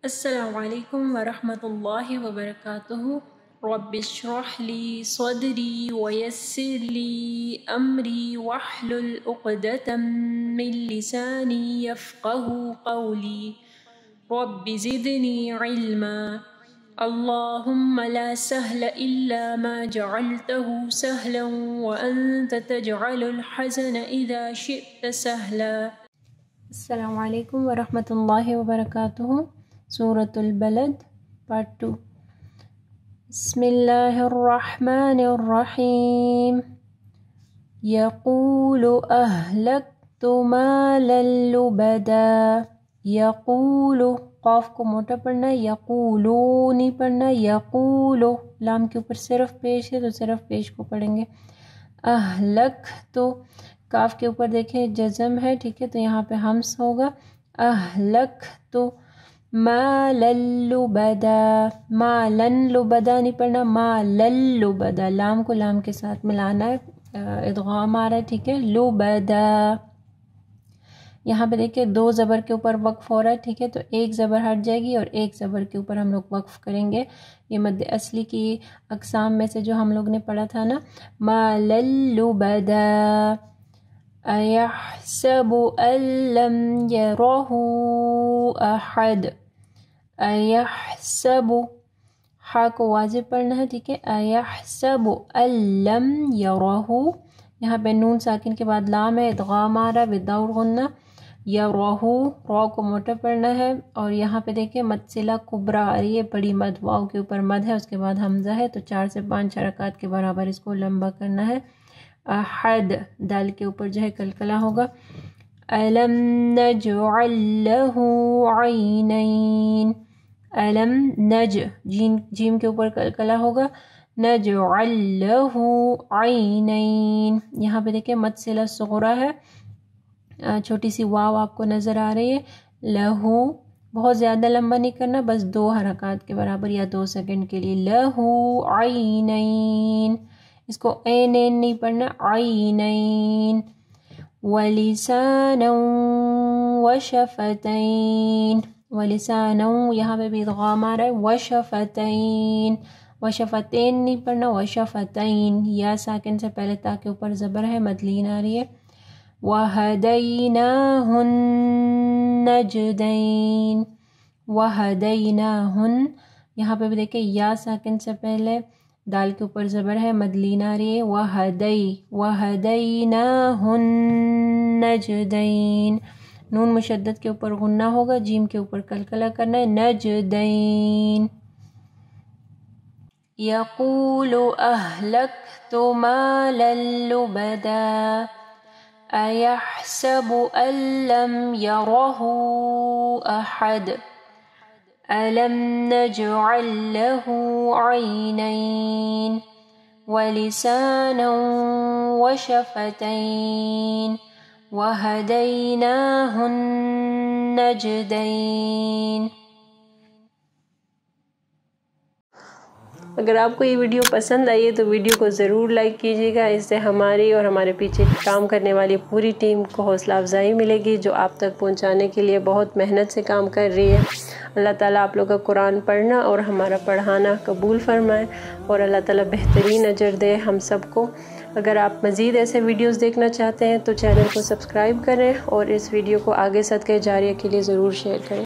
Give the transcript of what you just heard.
السلام علیکم ورحمۃ اللہ وبرکاتہ۔ رب اشرح لی صدری ویسر لی امری واحلل عقدۃ من لسانی یفقہوا قولی رب زدنی علما۔ اللہم لا سہل الا ما جعلته سہلا وانت تجعل الحزن اذا شئت سہلا۔ السلام علیکم ورحمۃ اللہ وبرکاتہ۔ سورة البلد پارٹ 2۔ بسم اللہ الرحمن الرحیم۔ یقول اہلکت مالا لبدا۔ یقول قاف کو موٹا پڑھنا ہے، یقولو نہیں پڑھنا، یقولو لام کے اوپر صرف پیش ہے تو صرف پیش کو پڑھیں گے۔ اہلکت کاف کے اوپر دیکھیں جزم ہے، ٹھیک ہے، تو یہاں پہ ہمس ہوگا۔ اہلکت مالا لبدا، مالا لبدا نہیں پڑھنا، مالا لبدا لام کو لام کے ساتھ ملانا ہے، ادغام آ رہا ہے، ٹھیک ہے۔ لبدا یہاں پہ دیکھیں دو زبر کے اوپر وقف ہو رہا ہے، ٹھیک ہے، تو ایک زبر ہٹ جائے گی اور ایک زبر کے اوپر ہم لوگ وقف کریں گے۔ یہ مد اصلی کی اقسام میں سے جو ہم لوگ نے پڑھا تھا نا، مالا لبدا۔ ایحسب ان لم یرہ احد۔ ایحسب ہا کو واضح پڑھنا ہے، ٹھیک ہے۔ ایحسب ان لم یرہ، یہاں پہ نون ساکن کے بعد لام ہے، ادغام آ رہا ہے وداؤٹ غنہ۔ یرہ را کو موٹا پڑھنا ہے، اور یہاں پہ دیکھیں مد صلہ کبریٰ آ رہی ہے، بڑی مد، واؤ کے اوپر مد ہے، اس کے بعد حمزہ ہے، تو 4 سے 5 حرکات کے برابر اس کو لمبا کرنا ہے۔ احد دال کے اوپر جو ہے قلقلہ ہوگا۔ الم نجعل لہ عینین۔ الم نج جیم کے اوپر قلقلہ ہوگا۔ نجعل لہ عینین، یہاں پہ دیکھیں مد صلہ صغریٰ ہے، چھوٹی سی واو آپ کو نظر آ رہی ہے۔ لہو بہت زیادہ لمبا نہیں کرنا، بس 2 حرکات کے برابر یا 2 سیکنڈ کے لیے۔ لہو عینین، اس کو این نہیں پڑھنا، عینین۔ وَلِسَانًا وَشَفَتَيْن، وَلِسَانًا یہاں پہ بھی ادغام آ رہا ہے، وَشَفَتَيْن، وَشَفَتَيْن نہیں پڑھنا، وَشَفَتَيْن، یا ساکن سے پہلے تا کے اوپر زبر ہے، مدلین آ رہی ہے۔ وَهَدَيْنَاهُ النَّجْدَيْن، وَهَدَيْنَاهُ یہاں پہ بھی دیکھیں یا ساکن سے پہلے دال کے اوپر زبر ہے، مدلین آ رہی ہے۔ وَهَدَيْنَاهُ النَّجْدَيْن، نون مشدد کے اوپر غنہ ہوگا، جیم کے اوپر قلقلہ کرنا ہے، نجدین۔ یقول اہلکت مالا لبدا۔ ایحسب ان لم یرہ احد۔ الم نجعل لہ عینین ولسانا وشفتین وہدیناہ النجدین۔ اگر آپ کو یہ ویڈیو پسند آئی ہے تو ویڈیو کو ضرور لائک کیجیے گا، اس سے ہماری اور ہمارے پیچھے کام کرنے والی پوری ٹیم کو حوصلہ افزائی ملے گی، جو آپ تک پہنچانے کے لیے بہت محنت سے کام کر رہی ہے۔ اللہ تعالیٰ آپ لوگ کا قرآن پڑھنا اور ہمارا پڑھانا قبول فرمائے، اور اللہ تعالیٰ بہترین اجر دے ہم سب کو۔ اگر آپ مزید ایسے ویڈیوز دیکھنا چاہتے ہیں تو چینل کو سبسکرائب کریں، اور اس ویڈیو کو آگے صدقہ جاریہ کے لیے ضرور شیئر کریں۔